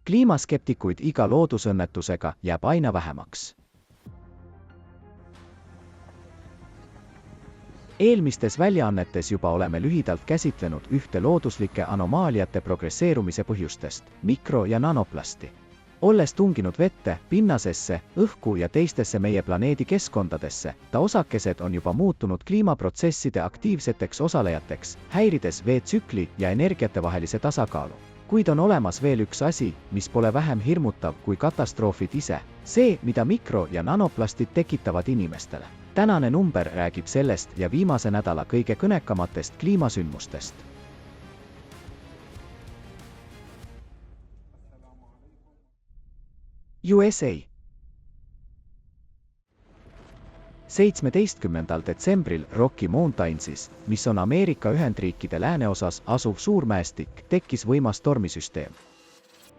Kliimaskeptikuid iga loodusõnnetusega jääb aina vähemaks. Eelmistes väljaannetes juba oleme lühidalt käsitlenud ühte looduslike anomaaliate progresseerumise põhjustest, mikro- ja nanoplasti. Olles tunginud vette, pinnasesse, õhku ja teistesse meie planeedi keskkondadesse, ta osakesed on juba muutunud kliimaprotsesside aktiivseteks osalejateks, häirides veetsükli ja energiate vahelise tasakaalu. Kuid on olemas veel üks asi, mis pole vähem hirmutav kui katastroofid ise, see, mida mikro- ja nanoplastid tekitavad inimestele. Tänane number räägib sellest ja viimase nädala kõige kõnekamatest kliimasündmustest. USA 17. detsembril Rocky Mountainsis, mis on Ameerika Ühendriikide lääneosas asuv suurmäestik, tekkis võimas tormisüsteem.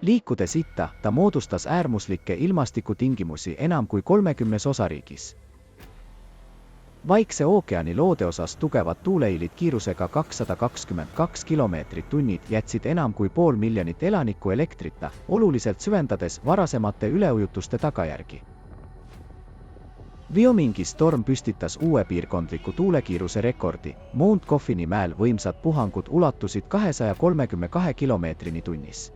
Liikudes itta, ta moodustas äärmuslikke ilmastikutingimusi enam kui 30 osariigis. Vaikse ookeani loodeosas tugevad tuuleiilid kiirusega 222 km/h jätsid enam kui 500 000 elanikku elektrita, oluliselt süvendades varasemate üleujutuste tagajärgi. Wyomingis torm püstitas uue piirkondliku tuulekiiruse rekordi, Mount Coffini mäel võimsad puhangud ulatusid 232 km/h tunnis.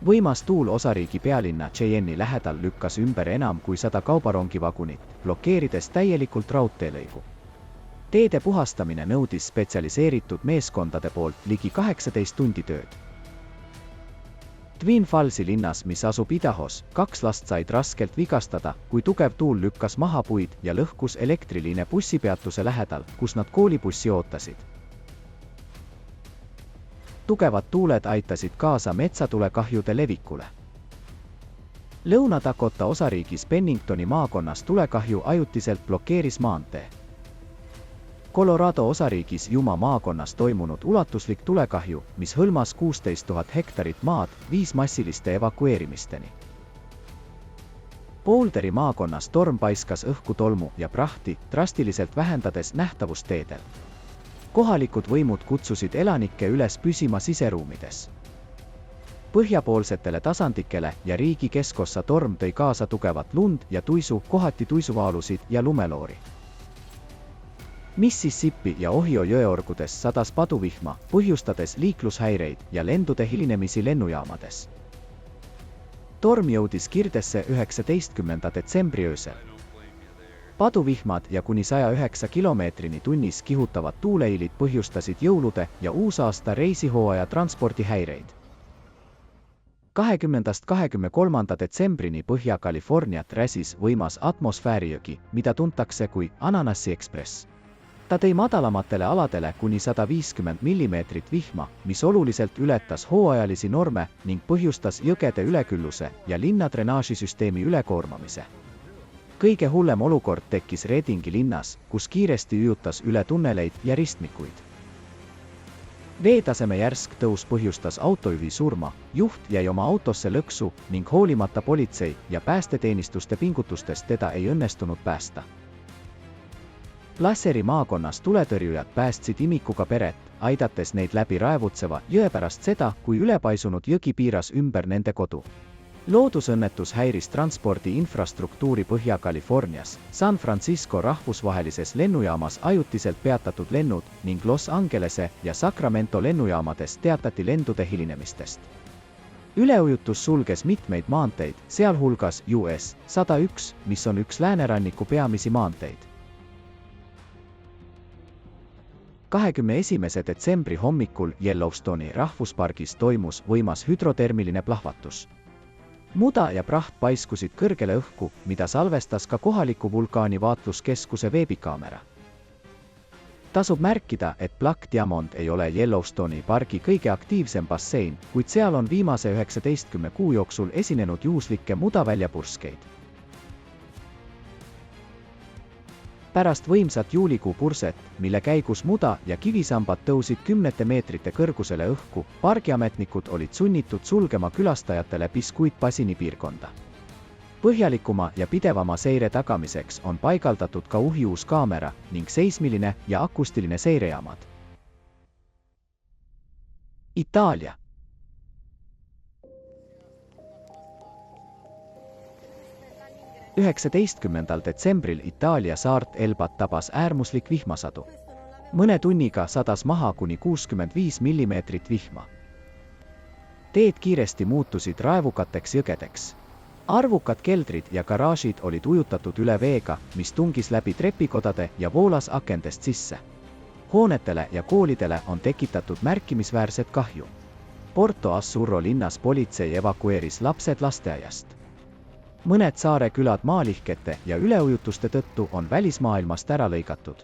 Võimas tuul osariigi pealinna Cheyenne'i lähedal lükkas ümber enam kui 100 kaubarongivagunit, blokeerides täielikult raudteelõigu. Teede puhastamine nõudis spetsialiseeritud meeskondade poolt ligi 18 tundi tööd. Twin Fallsi linnas, mis asub Idahos, 2 last said raskelt vigastada, kui tugev tuul lükkas maha puid ja lõhkus elektriliine bussipeatuse lähedal, kus nad koolibussi ootasid. Tugevad tuuled aitasid kaasa metsatulekahjude levikule. Lõuna-Dakota osariigis Penningtoni maakonnas tulekahju ajutiselt blokeeris maantee. Colorado osariigis Yuma maakonnas toimunud ulatuslik tulekahju, mis hõlmas 16 000 hektarit maad, viis massiliste evakueerimisteni. Boulderi maakonnas torm paiskas õhku tolmu ja prahti, drastiliselt vähendades nähtavust teedel. Kohalikud võimud kutsusid elanikke üles püsima siseruumides. Põhjapoolsetele tasandikele ja riigi keskossa torm tõi kaasa tugevat lund ja tuisu, kohati tuisuvaalusid ja lumeloori. Mississippi ja Ohio jõeorgudes sadas paduvihma, põhjustades liiklushäireid ja lendude hilinemisi lennujaamades. Torm jõudis Kirdesse 19. detsembri öösel. Paduvihmad ja kuni 109 km/h tunnis kihutavad tuuleiilid põhjustasid jõulude ja uusaasta reisihooaja transpordihäireid. 20.–23. detsembrini Põhja-Californiat räsis võimas atmosfäärijõgi, mida tuntakse kui Ananassi Express. Ta tõi madalamatele aladele kuni 150 mm vihma, mis oluliselt ületas hooajalisi norme ning põhjustas jõgede ülekülluse ja linna drenaažisüsteemi ülekoormamise. Kõige hullem olukord tekkis Readingi linnas, kus kiiresti ujutas üle tunneleid ja ristmikuid. Veetaseme järsk tõus põhjustas autojuhi surma, juht jäi oma autosse lõksu ning hoolimata politsei ja päästeteenistuste pingutustest teda ei õnnestunud päästa. Plasseri maakonnas tuletõrjujad päästsid imikuga peret, aidates neid läbi raevutseva jõe pärast seda, kui ülepaisunud jõgi piiras ümber nende kodu. Loodusõnnetus häiris transpordi infrastruktuuri Põhja-Californias, San Francisco rahvusvahelises lennujaamas ajutiselt peatatud lennud ning Los Angelese ja Sacramento lennujaamades teatati lendude hilinemistest. Üleujutus sulges mitmeid maanteid, sealhulgas US 101, mis on üks lääneranniku peamisi maanteid. 21. detsembri hommikul Yellowstone'i rahvuspargis toimus võimas hüdrotermiline plahvatus. Muda ja praht paiskusid kõrgele õhku, mida salvestas ka kohaliku vulkaani vaatluskeskuse veebikaamera. Tasub märkida, et Black Diamond ei ole Yellowstone'i pargi kõige aktiivsem bassein, kuid seal on viimase 19 kuu jooksul esinenud juhuslikke mudaväljapurskeid. Pärast võimsat juulikuu purset, mille käigus muda ja kivisambad tõusid 10 meetrite kõrgusele õhku, pargiametnikud olid sunnitud sulgema külastajatele Biscuit-Basini piirkonda. Põhjalikuma ja pidevama seire tagamiseks on paigaldatud ka uhiuus kaamera ning seismiline ja akustiline seirejaamad. Itaalia 19. detsembril Itaalia saart Elbat tabas äärmuslik vihmasadu. Mõne tunniga sadas maha kuni 65 mm vihma. Teed kiiresti muutusid raevukateks jõgedeks. Arvukad keldrid ja garaažid olid ujutatud üle veega, mis tungis läbi trepikodade ja voolas akendest sisse. Hoonetele ja koolidele on tekitatud märkimisväärset kahju. Porto Azzurro linnas politsei evakueeris lapsed lasteaiast. Mõned saare külad maalihkete ja üleujutuste tõttu on välismaailmast ära lõigatud.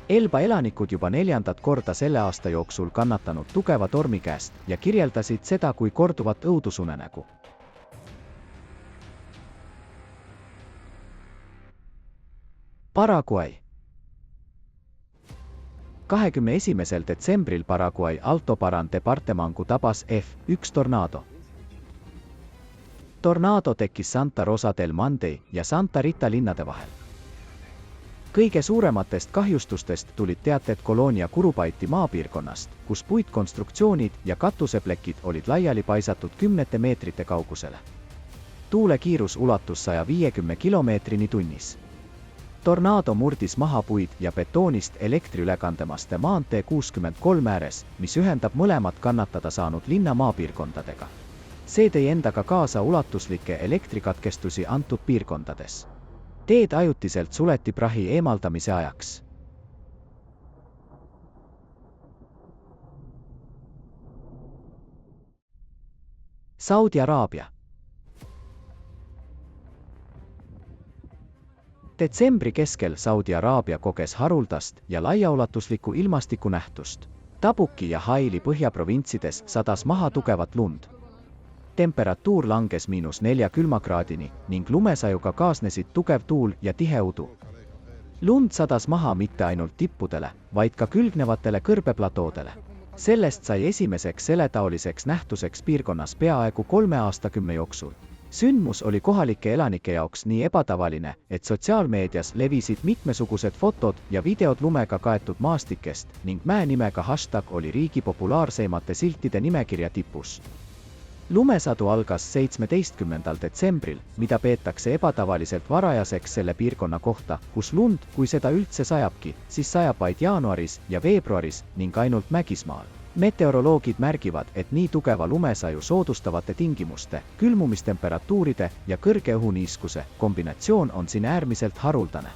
Elba elanikud juba 4. korda selle aasta jooksul kannatanud tugeva tormi käest ja kirjeldasid seda kui korduvat õudusunenägu. Paraguay. 21. detsembril Paraguay Altoparan departemangu tabas F1 tornaado. Tornaado tekkis Santa Rosa del Monte ja Santa Rita linnade vahel. Kõige suurematest kahjustustest tulid teated Colonia Curubaiti maapiirkonnast, kus puitkonstruktsioonid ja katuseplekid olid laiali paisatud 10 meetrite kaugusele. Tuule kiirus ulatus 150 kilomeetrini tunnis. Tornaado murdis maha puid ja betoonist elektriülekandemaste maantee 63 ääres, mis ühendab mõlemad kannatada saanud linna maapiirkondadega. See tõi endaga kaasa ulatuslikke elektrikatkestusi antud piirkondades. Teed ajutiselt suleti prahi eemaldamise ajaks. Saudi Araabia. Detsembri keskel Saudi Araabia koges haruldast ja laiaulatuslikku ilmastikunähtust. Tabuki ja Haili põhjaprovintsides sadas maha tugevat lund. Temperatuur langes -4 külmakraadini ning lumesajuga kaasnesid tugev tuul ja tihe udu. Lund sadas maha mitte ainult tippudele, vaid ka külgnevatele kõrbeplatoodele. Sellest sai esimeseks selletaoliseks nähtuseks piirkonnas peaaegu 3 aastakümne jooksul. Sündmus oli kohalike elanike jaoks nii ebatavaline, et sotsiaalmeedias levisid mitmesugused fotod ja videod lumega kaetud maastikest ning mäe nimega hashtag oli riigi populaarseimate siltide nimekirja tipus. Lumesadu algas 17. detsembril, mida peetakse ebatavaliselt varajaseks selle piirkonna kohta, kus lund, kui seda üldse sajabki, siis sajab vaid jaanuaris ja veebruaris ning ainult Mägismaal. Meteoroloogid märgivad, et nii tugeva lumesaju soodustavate tingimuste, külmumistemperatuuride ja kõrge õhuniiskuse kombinatsioon on siin äärmiselt haruldane.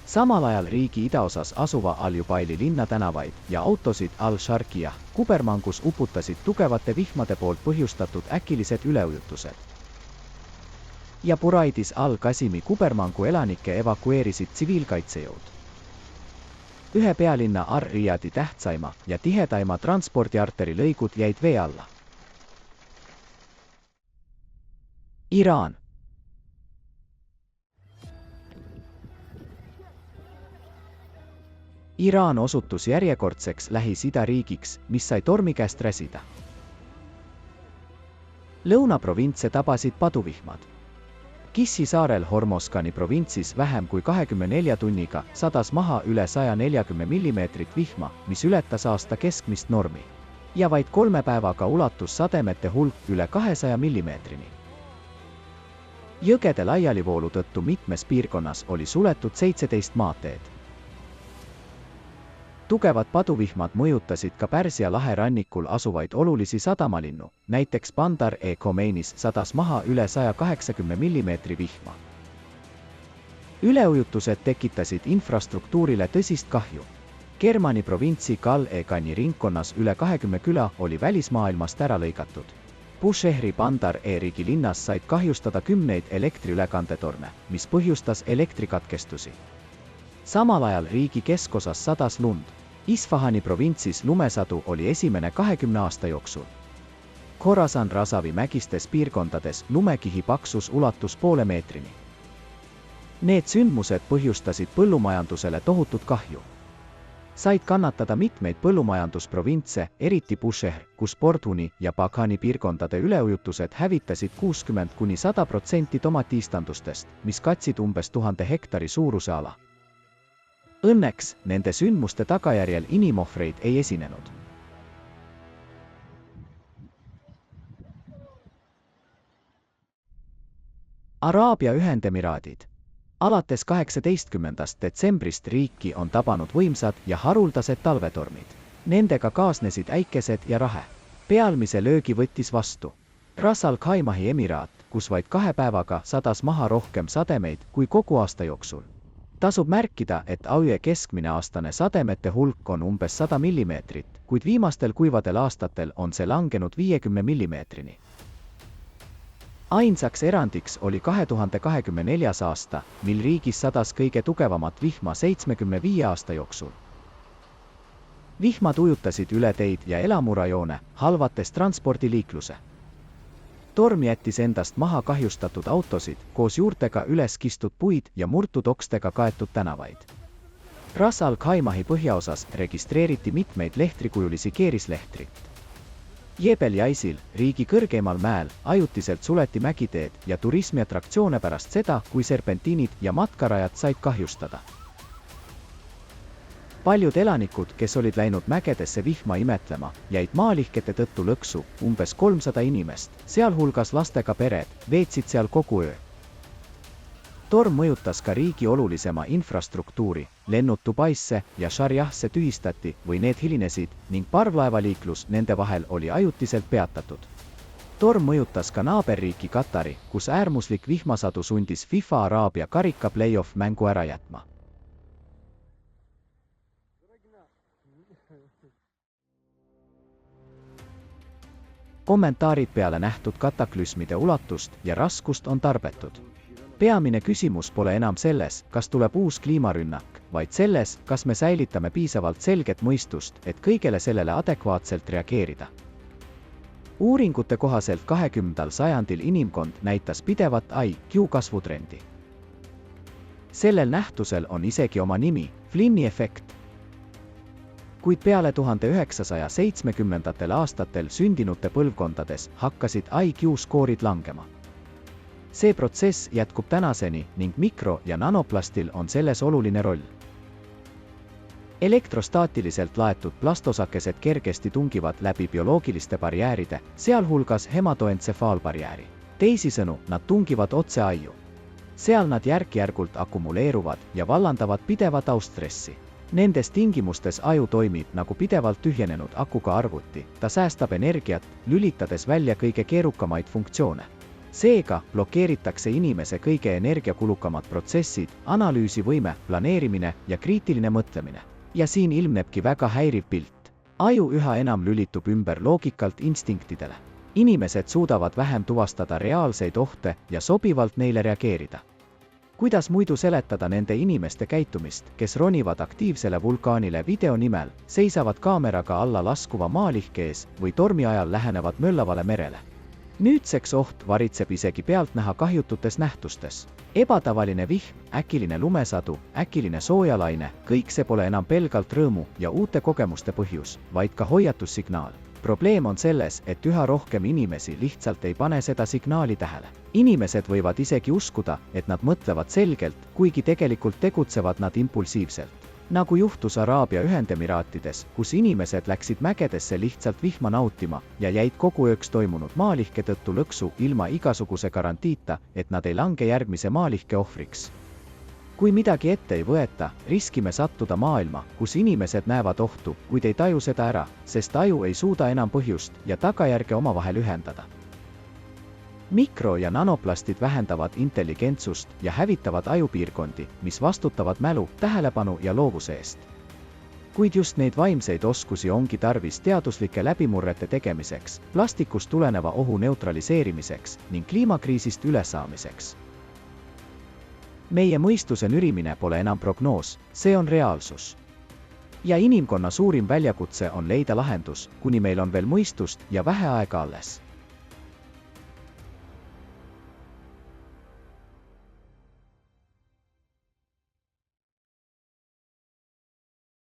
Samal ajal riigi idaosas asuva Al-Jubaili linna tänavaid ja autosid Al-Sharqiya kubermangus uputasid tugevate vihmade poolt põhjustatud äkilised üleujutused. Ja Buraidis Al-Qasimi kubermangu elanikke evakueerisid tsiviilkaitsejõud. Ühe pealinna Ar-Riyadi tähtsaima ja tihedaima transpordiarteri lõigud jäid vee alla. Iraan. Iraan osutus järjekordseks Lähis-Ida riigiks, mis sai tormi käest räsida. Lõunaprovintse tabasid paduvihmad. Kissi saarel Hormozgani provintsis vähem kui 24 tunniga sadas maha üle 140 mm vihma, mis ületas aasta keskmist normi. Ja vaid 3 päevaga ulatus sademete hulk üle 200 mm. Jõgede laialivoolu tõttu mitmes piirkonnas oli suletud 17 maanteed. Tugevad paduvihmad mõjutasid ka Pärsia lahe rannikul asuvaid olulisi sadamalinnu, näiteks Bandar e-Khomeinis sadas maha üle 180 mm vihma. Üleujutused tekitasid infrastruktuurile tõsist kahju. Kermani provintsi Kal-e-Kani ringkonnas üle 20 küla oli välismaailmast ära lõigatud. Bushehri Bandar e-riigi linnas said kahjustada 10 elektriülekandetorne, mis põhjustas elektrikatkestusi. Samal ajal riigi keskosas sadas lund. Isfahani provintsis lumesadu oli esimene 20 aasta jooksul. Khorasan Razavi mägistes piirkondades lumekihi paksus ulatus poole meetrini. Need sündmused põhjustasid põllumajandusele tohutut kahju. Said kannatada mitmeid põllumajandusprovintse, eriti Bushehr, kus Bordhuni ja Baghani piirkondade üleujutused hävitasid 60–100% tomatiistandustest, mis katsid umbes 1000 hektari suuruse ala. Õnneks nende sündmuste tagajärjel inimohvreid ei esinenud. Araabia Ühendemiraadid. Alates 18. detsembrist riiki on tabanud võimsad ja haruldased talvetormid. Nendega kaasnesid äikesed ja rahe. Pealmise löögi võttis vastu Ras Al Khaimah emiraat, kus vaid 2 päevaga sadas maha rohkem sademeid kui kogu aasta jooksul. Tasub märkida, et AÜE keskmine aastane sademete hulk on umbes 100 mm, kuid viimastel kuivadel aastatel on see langenud 50 mm-ni. Ainsaks erandiks oli 2024. aasta, mil riigis sadas kõige tugevamat vihma 75 aasta jooksul. Vihmad ujutasid üle teid ja elamurajoone, halvates transpordiliikluse. Torm jättis endast maha kahjustatud autosid, koos juurtega üles kistud puid ja murtud okstega kaetud tänavaid. Ras Al Khaimahi põhjaosas registreeriti mitmeid lehtrikujulisi keerislehtrit. Jebel Jaisil, riigi kõrgeimal mäel, ajutiselt suleti mägiteed ja turismiattraktsioone pärast seda, kui serpentiinid ja matkarajad said kahjustada. Paljud elanikud, kes olid läinud mägedesse vihma imetlema, jäid maalihkete tõttu lõksu, umbes 300 inimest, sealhulgas lastega pered, veetsid seal kogu öö. Torm mõjutas ka riigi olulisema infrastruktuuri, lennud Dubaisse ja Sharjah'sse tühistati või need hilinesid ning parvlaevaliiklus nende vahel oli ajutiselt peatatud. Torm mõjutas ka naaberriiki Katari, kus äärmuslik vihmasadu sundis FIFA Araabia karika play-off mängu ära jätma. Kommentaarid peale nähtud kataklüsmide ulatust ja raskust on tarbetud. Peamine küsimus pole enam selles, kas tuleb uus kliimarünnak, vaid selles, kas me säilitame piisavalt selget mõistust, et kõigele sellele adekvaatselt reageerida. Uuringute kohaselt 20. sajandil inimkond näitas pidevat IQ kasvutrendi. Sellel nähtusel on isegi oma nimi, Flinni efekt. Kuid peale 1970. aastatel sündinute põlvkondades hakkasid IQ-skoorid langema. See protsess jätkub tänaseni ning mikro- ja nanoplastil on selles oluline roll. Elektrostaatiliselt laetud plastosakesed kergesti tungivad läbi bioloogiliste barjääride, sealhulgas hematoentsefaalbarjääri. Teisisõnu, nad tungivad otse aiu. Seal nad järk-järgult akumuleeruvad ja vallandavad pideva tauststressi. Nendes tingimustes aju toimib nagu pidevalt tühjenenud akuga arvuti, ta säästab energiat, lülitades välja kõige keerukamaid funktsioone. Seega blokeeritakse inimese kõige energiakulukamad protsessid, analüüsivõime, planeerimine ja kriitiline mõtlemine. Ja siin ilmnebki väga häiriv pilt. Aju üha enam lülitub ümber loogikalt instinktidele. Inimesed suudavad vähem tuvastada reaalseid ohte ja sobivalt neile reageerida. Kuidas muidu seletada nende inimeste käitumist, kes ronivad aktiivsele vulkaanile video nimel, seisavad kaameraga alla laskuva maalihke ees või tormi ajal lähenevad möllavale merele? Nüüdseks oht varitseb isegi pealtnäha kahjututes nähtustes. Ebatavaline vihm, äkiline lumesadu, äkiline soojalaine, kõik see pole enam pelgalt rõõmu ja uute kogemuste põhjus, vaid ka hoiatussignaal. Probleem on selles, et üha rohkem inimesi lihtsalt ei pane seda signaali tähele. Inimesed võivad isegi uskuda, et nad mõtlevad selgelt, kuigi tegelikult tegutsevad nad impulsiivselt. Nagu juhtus Araabia Ühendemiraatides, kus inimesed läksid mägedesse lihtsalt vihma nautima ja jäid kogu ööks toimunud maalihke tõttu lõksu ilma igasuguse garantiita, et nad ei lange järgmise maalihke ohvriks. Kui midagi ette ei võeta, riskime sattuda maailma, kus inimesed näevad ohtu, kuid ei taju seda ära, sest aju ei suuda enam põhjust ja tagajärge omavahel ühendada. Mikro- ja nanoplastid vähendavad intelligentsust ja hävitavad ajupiirkondi, mis vastutavad mälu, tähelepanu ja loovuse eest. Kuid just neid vaimseid oskusi ongi tarvis teaduslike läbimurrete tegemiseks, plastikust tuleneva ohu neutraliseerimiseks ning kliimakriisist ülesaamiseks. Meie mõistuse nürimine pole enam prognoos, see on reaalsus. Ja inimkonna suurim väljakutse on leida lahendus, kuni meil on veel mõistust ja vähe aega alles.